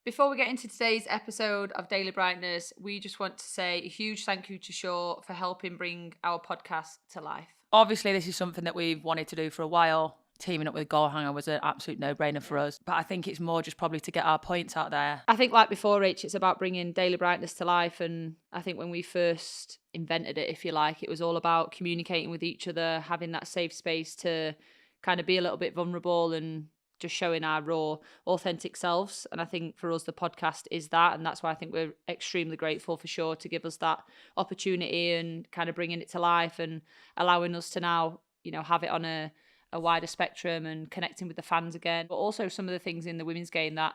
Before we get into today's episode of Daily Brightness, we just want to say a huge thank you to Shaw for helping bring our podcast to life. Obviously, this is something that we've wanted to do for a while. Teaming up with Goalhanger was an absolute no-brainer for us. But I think it's more just probably to get our points out there. I think like before, Rach, it's about bringing Daily Brightness to life. And I think when we first invented it, if you like, it was all about communicating with each other, having that safe space to kind of be a little bit vulnerable and just showing our raw, authentic selves. And I think for us, the podcast is that. And that's why I think we're extremely grateful for Shaw to give us that opportunity and kind of bringing it to life and allowing us to now, have it on a wider spectrum and connecting with the fans again. But also some of the things in the women's game that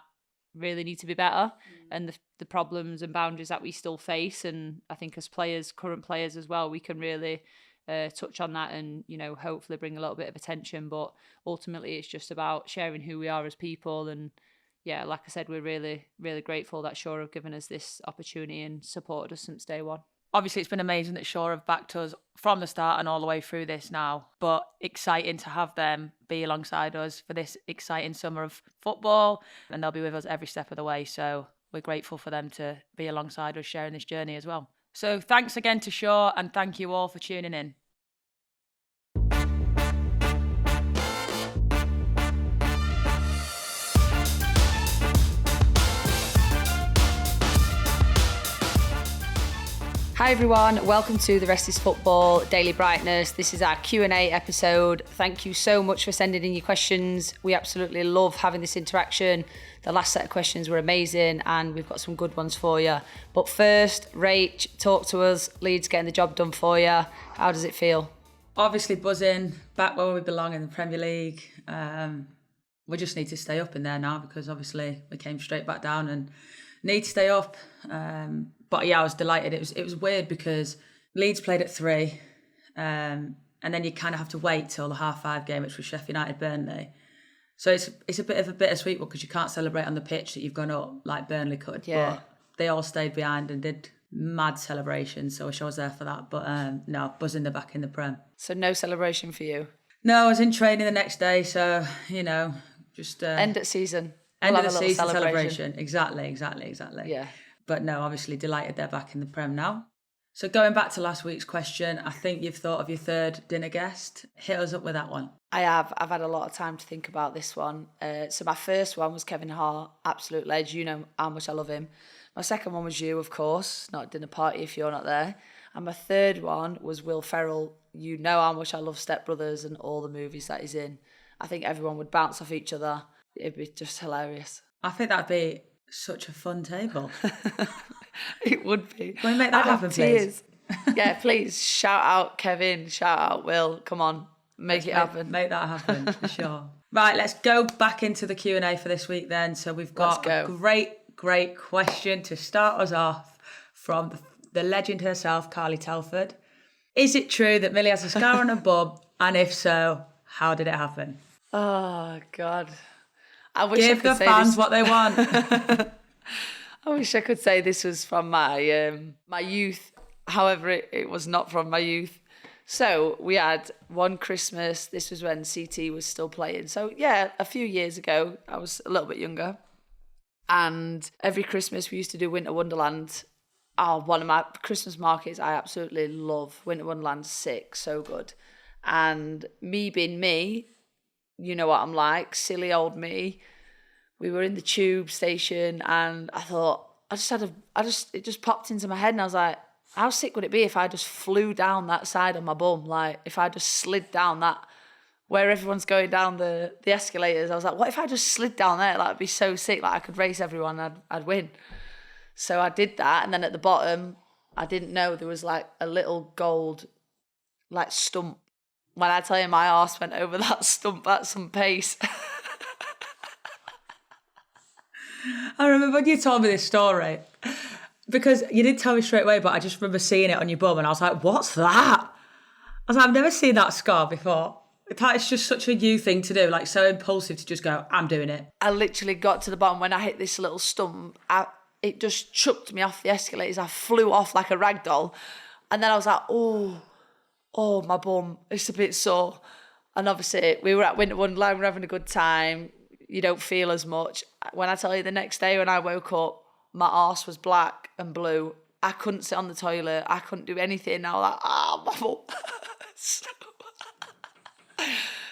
really need to be better and the problems and boundaries that we still face. And I think as players, current players as well, we can really touch on that and, hopefully bring a little bit of attention. But ultimately, it's just about sharing who we are as people. And yeah, like I said, we're really, really grateful that Shaw have given us this opportunity and supported us since day one. Obviously, it's been amazing that Shaw have backed us from the start and all the way through this now. But exciting to have them be alongside us for this exciting summer of football. And they'll be with us every step of the way. So we're grateful for them to be alongside us sharing this journey as well. So thanks again to Shaw and thank you all for tuning in. Hi everyone, welcome to The Rest is Football Daily Brightness. This is our Q&A episode. Thank you so much for sending in your questions. We absolutely love having this interaction. The last set of questions were amazing and we've got some good ones for you. But first, Rach, talk to us. Leeds getting the job done for you. How does it feel? Obviously buzzing, back where we belong in the Premier League. We just need to stay up in there now because obviously we came straight back down and need to stay up. But yeah, I was delighted. It was weird because Leeds played at 3, and then you kind of have to wait till the 5:30 game, which was Sheffield United Burnley. So it's a bit of a bittersweet one because you can't celebrate on the pitch that you've gone up like Burnley could. Yeah. But they all stayed behind and did mad celebrations. So I wish I was there for that. But no, buzzing the back in the Prem. So no celebration for you? No, I was in training the next day. So, just... end of season. End of the season celebration. Exactly. Yeah. But no, obviously delighted they're back in the Prem now. So going back to last week's question, I think you've thought of your third dinner guest. Hit us up with that one. I have. I've had a lot of time to think about this one. So my first one was Kevin Hart, absolute ledge. You know how much I love him. My second one was you, of course, not a dinner party if you're not there. And my third one was Will Ferrell. You know how much I love Step Brothers and all the movies that he's in. I think everyone would bounce off each other. It'd be just hilarious. I think that'd be such a fun table. It would be. Can we make that happen, please? Yeah, please. Shout out Kevin. Shout out Will. Come on. Make it happen. Make that happen, for sure. Right, let's go back into the Q&A for this week then. So we've got a great question to start us off from the legend herself, Carly Telford. Is it true that Millie has a scar on her bum? And if so, how did it happen? Oh, God. I wish Give I could the say fans this. what they want. I wish I could say this was from my my youth. However, it was not from my youth. So we had one Christmas. This was when CT was still playing. So yeah, a few years ago, I was a little bit younger. And every Christmas we used to do Winter Wonderland. Oh, one of my Christmas markets I absolutely love. Winter Wonderland's sick, so good. And me being me, you know what I'm like, silly old me. We were in the tube station and I thought, it just popped into my head and I was like, how sick would it be if I just flew down that side on my bum? Like if I just slid down that, where everyone's going down the escalators. I was like, what if I just slid down there? Like it'd be so sick. Like I could race everyone, I'd win. So I did that. And then at the bottom, I didn't know there was like a little gold like stump. When I tell you my arse went over that stump at some pace. I remember when you told me this story, because you didn't tell me straight away, but I just remember seeing it on your bum and I was like, what's that? I was like, I've never seen that scar before. It's just such a you thing to do, like so impulsive to just go, I'm doing it. I literally got to the bottom when I hit this little stump. It just chucked me off the escalators. I flew off like a rag doll. And then I was like, oh, my bum, it's a bit sore. And obviously we were at Winter Wonderland, we were having a good time. you don't feel as much. When I tell you the next day when I woke up, my arse was black and blue. I couldn't sit on the toilet. I couldn't do anything. I was like, my bum.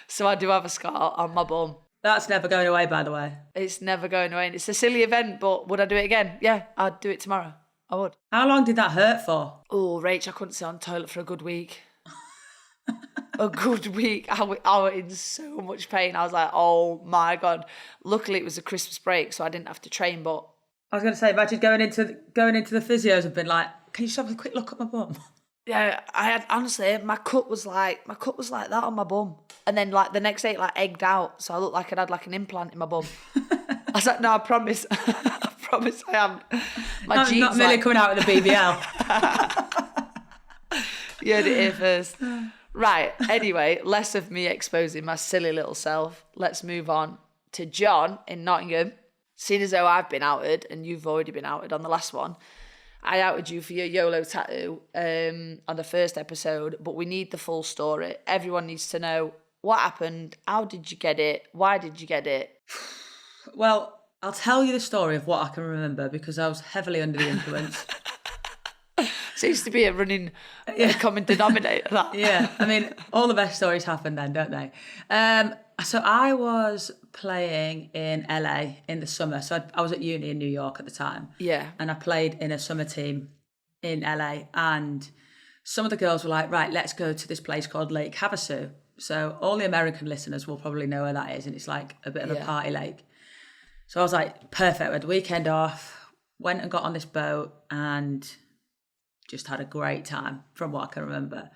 So I do have a scar on my bum. That's never going away, by the way. It's never going away. It's a silly event, but would I do it again? Yeah, I'd do it tomorrow. I would. How long did that hurt for? Oh, Rach, I couldn't sit on the toilet for a good week. A good week. I was in so much pain. I was like, oh my God. Luckily, it was a Christmas break, so I didn't have to train, but... I was going to say, imagine going into the physios and been like, can you just have a quick look at my bum? Yeah, I had, honestly, my cut was like that on my bum. And then like the next day it like egged out, so I looked like I'd had like an implant in my bum. I was like, no, I promise. I promise I am. My jeans not Millie coming out with a BBL. You heard it here first. Right, anyway, less of me exposing my silly little self. Let's move on to John in Nottingham. Seeing as though I've been outed and you've already been outed on the last one, I outed you for your YOLO tattoo on the first episode, but we need the full story. Everyone needs to know what happened, how did you get it, why did you get it? Well, I'll tell you the story of what I can remember because I was heavily under the influence. Seems to be a running common denominator, that. Yeah, I mean, all the best stories happen then, don't they? So I was playing in LA in the summer. So I was at uni in New York at the time. Yeah. And I played in a summer team in LA. And some of the girls were like, right, let's go to this place called Lake Havasu. So all the American listeners will probably know where that is. And it's like a bit of a party lake. So I was like, perfect. We had the weekend off, went and got on this boat and just had a great time from what I can remember.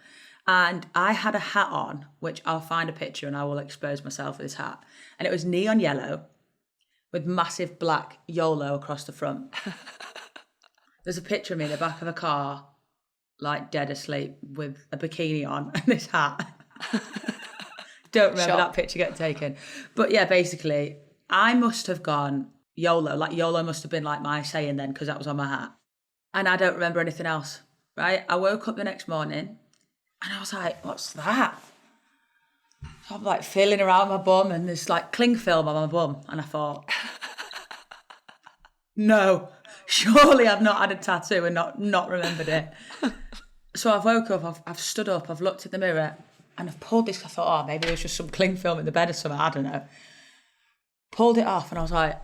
And I had a hat on, which I'll find a picture and I will expose myself with this hat. And it was neon yellow with massive black YOLO across the front. There's a picture of me in the back of a car, like dead asleep with a bikini on and this hat. Don't remember that picture getting taken. But yeah, basically, I must have gone YOLO. Like YOLO must have been like my saying then because that was on my hat. And I don't remember anything else, right? I woke up the next morning and I was like, what's that? So I'm like feeling around my bum and there's like cling film on my bum. And I thought, no, surely I've not had a tattoo and not remembered it. So I've woke up, I've stood up, I've looked at the mirror and I've pulled this. I thought, oh, maybe there was just some cling film in the bed or something. I don't know. Pulled it off and I was like,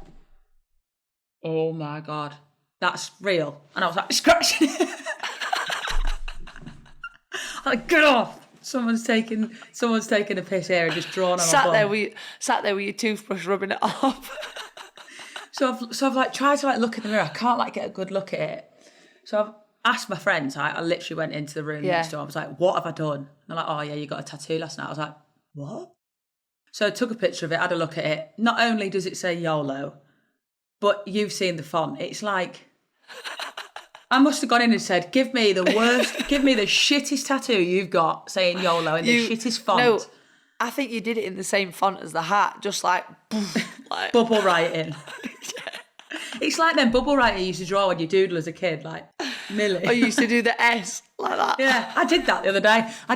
oh my God, that's real. And I was like, scratching it. Like, get off! Someone's taking a piss here and just drawn on my bum. Sat there with your toothbrush rubbing it off. So I've like tried to like look in the mirror. I can't like get a good look at it. So I've asked my friends. I literally went into the room next door. I was like, "What have I done?" And they're like, "Oh yeah, you got a tattoo last night." I was like, "What?" So I took a picture of it. Had a look at it. Not only does it say YOLO, but you've seen the font. It's like. I must have gone in and said, give me the shittest tattoo you've got saying YOLO in the shittest font. No, I think you did it in the same font as the hat, just like bubble writing. Yeah. It's like them bubble writing you used to draw when you doodle as a kid, like Millie. I used to do the S like that. Yeah, I did that the other day. I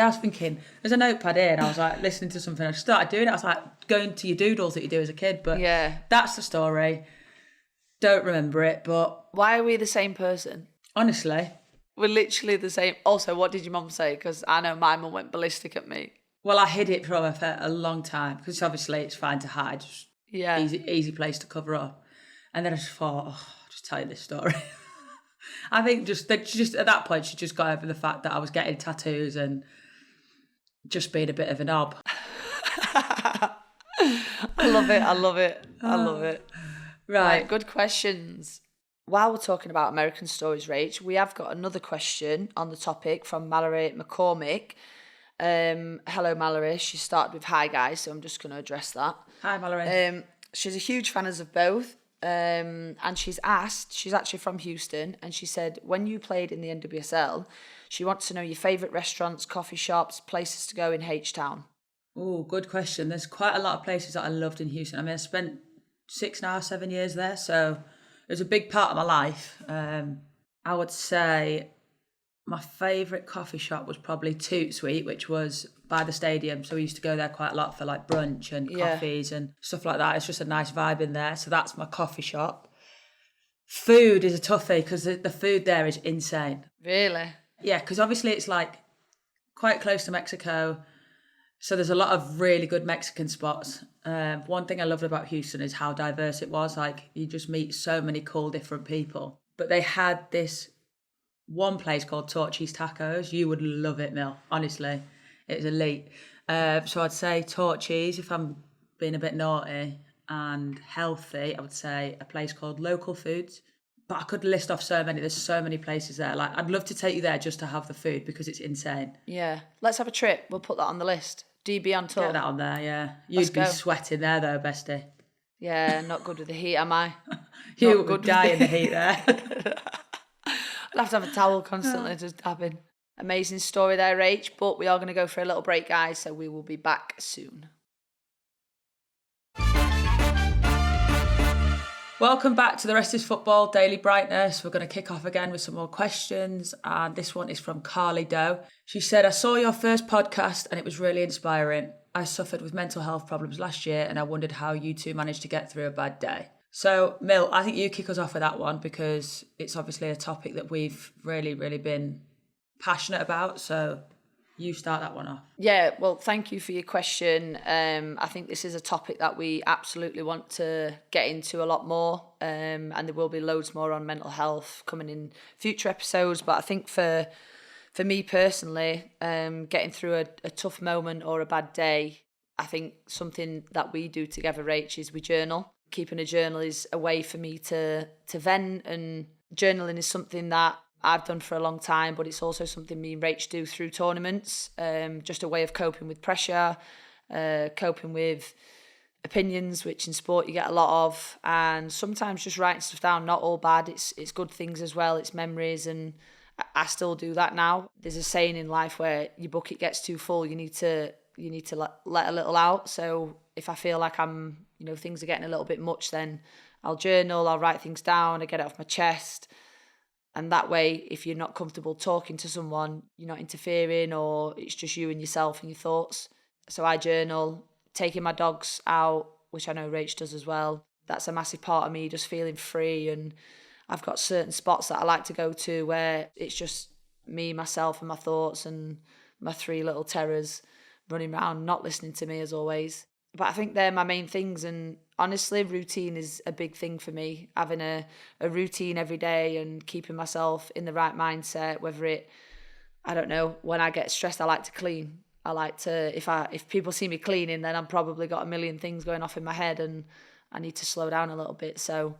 was thinking, there's a notepad here and I was like listening to something. I started doing it. I was like going to your doodles that you do as a kid. But yeah, that's the story. Don't remember it, but... Why are we the same person? Honestly. We're literally the same. Also, what did your mum say? Because I know my mum went ballistic at me. Well, I hid it from her for a long time because obviously it's fine to hide. Just easy place to cover up. And then I just thought, I'll just tell you this story. I think just at that point, she just got over the fact that I was getting tattoos and just being a bit of a knob. I love it. Right, good questions. While we're talking about American stories, Rach, we have got another question on the topic from Mallory McCormick. Hello, Mallory. She started with hi, guys, so I'm just going to address that. Hi, Mallory. She's a huge fan of both, and she's actually from Houston, and she said, when you played in the NWSL, she wants to know your favourite restaurants, coffee shops, places to go in H-Town. Oh, good question. There's quite a lot of places that I loved in Houston. I mean, I spent 7 years there, so it was a big part of my life. I would say My favourite coffee shop was probably Toot Sweet, which was by the stadium. So we used to go there quite a lot for like brunch and coffees and stuff like that. It's just a nice vibe in there. So that's my coffee shop. Food is a toughie because the food there is insane. Really? Yeah, because obviously it's like quite close to Mexico. So there's a lot of really good Mexican spots. One thing I loved about Houston is how diverse it was. Like you just meet so many cool different people. But they had this one place called Torchy's Tacos. You would love it, Mill. Honestly, it's elite. So I'd say Torchy's if I'm being a bit naughty, and healthy, I would say a place called Local Foods. But I could list off so many. There's so many places there. Like I'd love to take you there just to have the food because it's insane. Yeah. Let's have a trip. We'll put that on the list. Do you be on tour? Get that on there, yeah. You'd be sweating there though, bestie. Yeah, not good with the heat, am I? You would die in the heat there. I'll have to have a towel constantly just dabbing. Amazing story there, Rach. But we are going to go for a little break, guys, so we will be back soon. Welcome back to The Rest is Football, Daily Brightness. We're going to kick off again with some more questions. And this one is from Carly Doe. She said, I saw your first podcast and it was really inspiring. I suffered with mental health problems last year and I wondered how you two managed to get through a bad day. So, Mill, I think you kick us off with that one because it's obviously a topic that we've really, really been passionate about. So you start that one off. Yeah, well, thank you for your question. I think this is a topic that we absolutely want to get into a lot more. And there will be loads more on mental health coming in future episodes. But I think for me personally, getting through a tough moment or a bad day, I think something that we do together, Rach, is we journal. Keeping a journal is a way for me to vent, and journaling is something that I've done for a long time, but it's also something me and Rach do through tournaments, just a way of coping with pressure, coping with opinions, which in sport you get a lot of, and sometimes just writing stuff down, not all bad, it's good things as well, it's memories, and I still do that now. There's a saying in life where your bucket gets too full, you need to let a little out. So if I feel like things are getting a little bit much, then I'll journal, I'll write things down, I get it off my chest. And that way, if you're not comfortable talking to someone, you're not interfering, or it's just you and yourself and your thoughts. So I journal, taking my dogs out, which I know Rach does as well. That's a massive part of me, just feeling free. And I've got certain spots that I like to go to where it's just me, myself and my thoughts and my three little terrors running around, not listening to me as always. But I think they're my main things, and honestly, routine is a big thing for me. Having a routine every day and keeping myself in the right mindset, when I get stressed, I like to clean. I like to, if people see me cleaning, then I've probably got a million things going off in my head and I need to slow down a little bit. So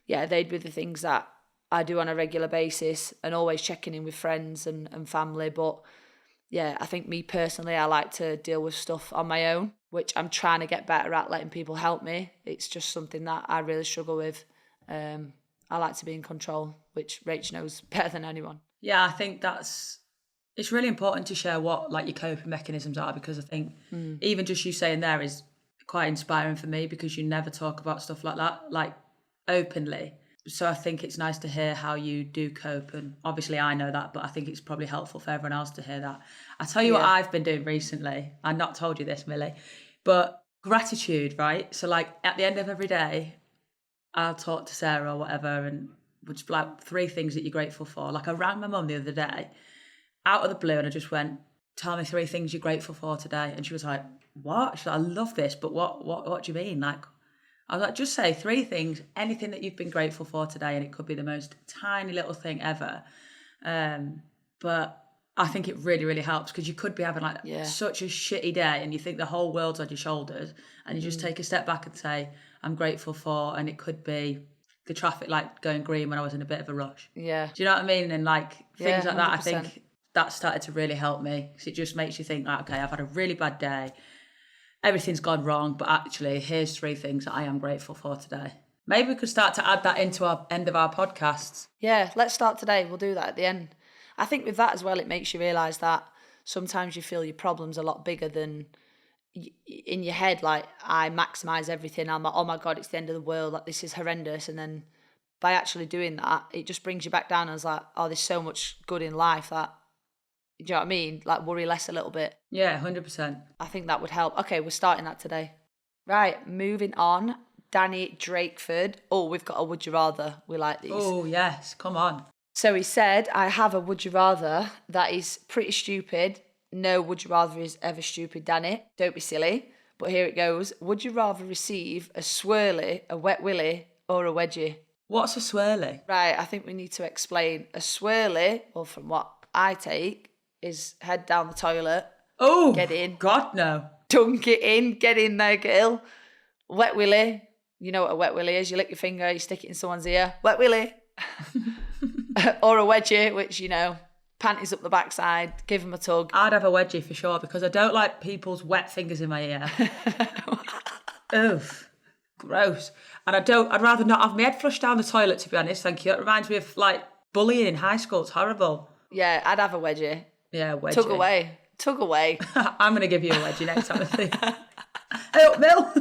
yeah, they'd be the things that I do on a regular basis, and always checking in with friends and family. But yeah, I think me personally, I like to deal with stuff on my own, which I'm trying to get better at, letting people help me. It's just something that I really struggle with. I like to be in control, which Rach knows better than anyone. Yeah, I think it's really important to share what like your coping mechanisms are, because I think even just you saying there is quite inspiring for me, because you never talk about stuff like that, like openly. So I think it's nice to hear how you do cope, and obviously I know that, but I think it's probably helpful for everyone else to hear that. I tell you what I've been doing recently. I've not told you this, Millie, but gratitude, right? So like at the end of every day, I'll talk to Sarah or whatever, and we'll just be like 3 things that you're grateful for. Like I rang my mum the other day out of the blue and I just went, tell me 3 things you're grateful for today. And she was like, what? She's like, I love this, but what do you mean? Like, I was like, just say 3 things, anything that you've been grateful for today, and it could be the most tiny little thing ever. But I think it really, really helps, because you could be having such a shitty day and you think the whole world's on your shoulders, and you just take a step back and say, I'm grateful for, and it could be the traffic light going green when I was in a bit of a rush. Yeah. Do you know what I mean? And like things like that, 100%. I think that started to really help me, because it just makes you think, like, okay, I've had a really bad day. Everything's gone wrong, but actually, here's 3 things that I am grateful for today. Maybe we could start to add that into our end of our podcasts. Yeah, let's start today. We'll do that at the end. I think with that as well, it makes you realise that sometimes you feel your problem's a lot bigger than in your head. Like, I maximise everything. I'm like, oh my God, it's the end of the world. Like, this is horrendous. And then by actually doing that, it just brings you back down and it's like, oh, there's so much good in life that, do you know what I mean? Like worry less a little bit. Yeah, 100%. I think that would help. Okay, we're starting that today. Right, moving on. Danny Drakeford. Oh, we've got a would you rather. We like these. Oh, yes. Come on. So he said, I have a would you rather that is pretty stupid. No would you rather is ever stupid, Danny. Don't be silly. But here it goes. Would you rather receive a swirly, a wet willy, or a wedgie? What's a swirly? Right, I think we need to explain. A swirly, well, from what I take, is head down the toilet. Oh, get in. God, no. Dunk it in. Get in there, girl. Wet willy. You know what a wet willy is. You lick your finger, you stick it in someone's ear. Wet willy. Or a wedgie, which, you know, panties up the backside, give them a tug. I'd have a wedgie for sure because I don't like people's wet fingers in my ear. Oof. Gross. And I'd rather not have my head flushed down the toilet, to be honest. Thank you. It reminds me of like bullying in high school. It's horrible. Yeah, I'd have a wedgie. Yeah, wedgie. Tug away. Tug away. I'm going to give you a wedgie next time I see you. Hey up, Mill.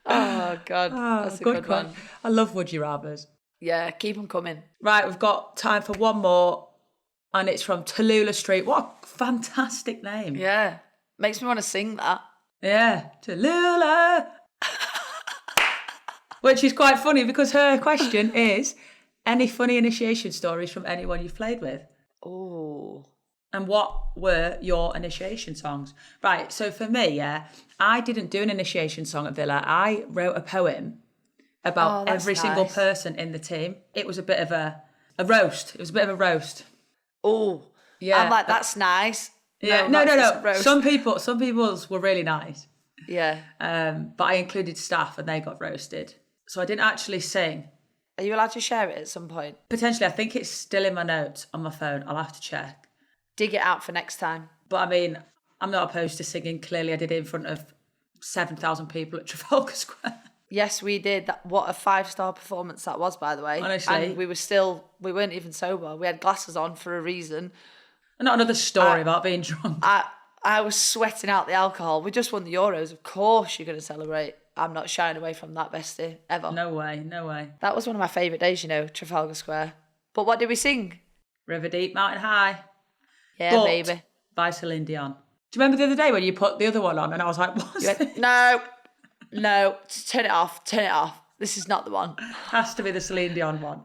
Oh, God. That's a good one. I love would you rathers. Yeah, keep them coming. Right, we've got time for one more. And it's from Tallulah Street. What a fantastic name. Yeah. Makes me want to sing that. Yeah, Tallulah. Which is quite funny because her question is, any funny initiation stories from anyone you've played with? Oh. And what were your initiation songs? Right, so for me, yeah, I didn't do an initiation song at Villa. I wrote a poem about every single person in the team. It was a bit of a roast. It was a bit of a roast. Oh. Yeah. I'm like, that's nice. Yeah, no. Some people's were really nice. Yeah. But I included staff and they got roasted. So I didn't actually sing. Are you allowed to share it at some point? Potentially, I think it's still in my notes on my phone. I'll have to check. Dig it out for next time. But I mean, I'm not opposed to singing. Clearly, I did it in front of 7,000 people at Trafalgar Square. Yes, we did. What a 5-star performance that was, by the way. Honestly. And we weren't even sober. We had glasses on for a reason. And not another story about being drunk. I was sweating out the alcohol. We just won the Euros. Of course you're going to celebrate. I'm not shying away from that, bestie, ever. No way. That was one of my favourite days, you know, Trafalgar Square. But what did we sing? River Deep, Mountain High. Yeah, But baby. By Celine Dion. Do you remember the other day when you put the other one on and I was like, what's this? No, turn it off. This is not the one. Has to be the Celine Dion one.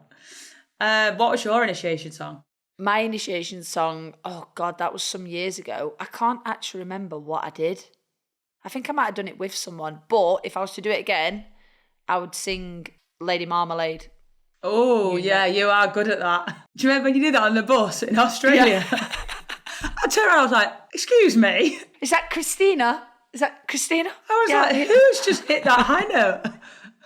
What was your initiation song? My initiation song, oh God, that was some years ago. I can't actually remember what I did. I think I might have done it with someone. But if I was to do it again, I would sing Lady Marmalade. Oh, yeah, you are good at that. Do you remember when you did that on the bus in Australia? Yeah. I turned around, I was like, excuse me? Is that Christina? I was like, who's just hit that high note?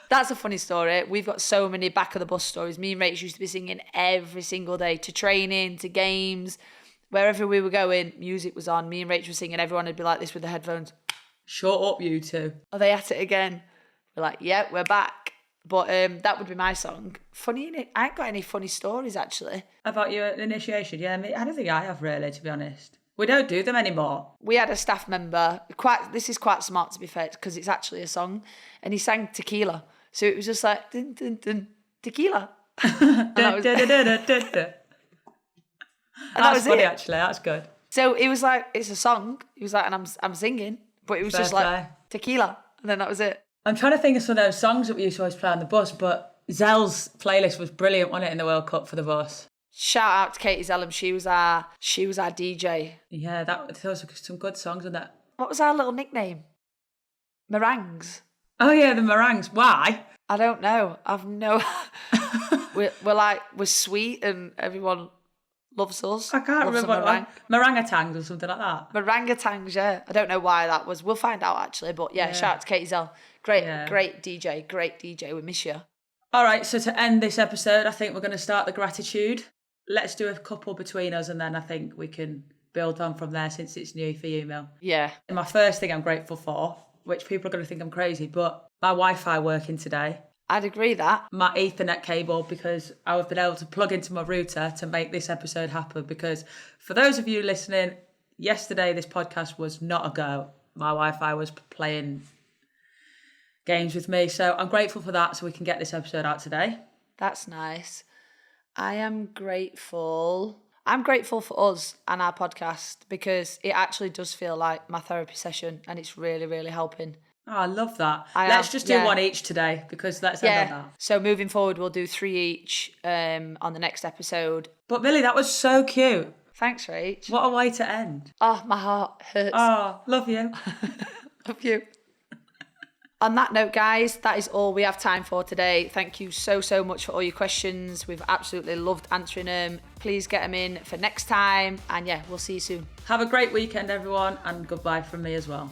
That's a funny story. We've got so many back of the bus stories. Me and Rach used to be singing every single day, to training, to games. Wherever we were going, music was on. Me and Rach were singing. Everyone would be like this with the headphones. Shut up, you two. Are they at it again? We're like, yeah, we're back. But that would be my song. Funny, innit? I ain't got any funny stories, actually. About your initiation? Yeah, I don't think I have, really, to be honest. We don't do them anymore. We had a staff member, this is quite smart, to be fair, because it's actually a song, and he sang Tequila. So it was just like, dun, dun, dun, tequila. That's funny, actually. That's good. So it was like, it's a song. He was like, and I'm singing, but it was just like tequila, and then that was it. I'm trying to think of some of those songs that we used to always play on the bus, but Zell's playlist was brilliant, wasn't it, in the World Cup for the bus? Shout out to Katie Zellum. She was our DJ. Yeah, those were some good songs on that. What was our little nickname? Meringues. Oh yeah, the meringues. Why? I don't know. I've no. we're sweet and everyone loves us. I can't remember. Meringues or something like that. Meringues, yeah. I don't know why that was. We'll find out actually. But yeah. Shout out to Katie Zell. Great DJ. We miss you. All right, so to end this episode, I think we're going to start the gratitude. Let's do a couple between us and then I think we can build on from there since it's new for you, Mel. Yeah. And my first thing I'm grateful for, which people are going to think I'm crazy, but my Wi-Fi working today. I'd agree that. My Ethernet cable, because I've been able to plug into my router to make this episode happen. Because for those of you listening, yesterday this podcast was not a go. My Wi-Fi was playing games with me. So I'm grateful for that, so we can get this episode out today. That's nice. I'm grateful for us and our podcast because it actually does feel like my therapy session and it's really, really helping. Oh, I love that. Let's just do one each today because let's end on that. So moving forward, we'll do 3 each on the next episode. But Millie, that was so cute. Thanks, Rach. What a way to end. Oh, my heart hurts. Oh, love you. Love you. On that note, guys, that is all we have time for today. Thank you so much for all your questions. We've absolutely loved answering them. Please get them in for next time. And yeah, we'll see you soon. Have a great weekend, everyone. And goodbye from me as well.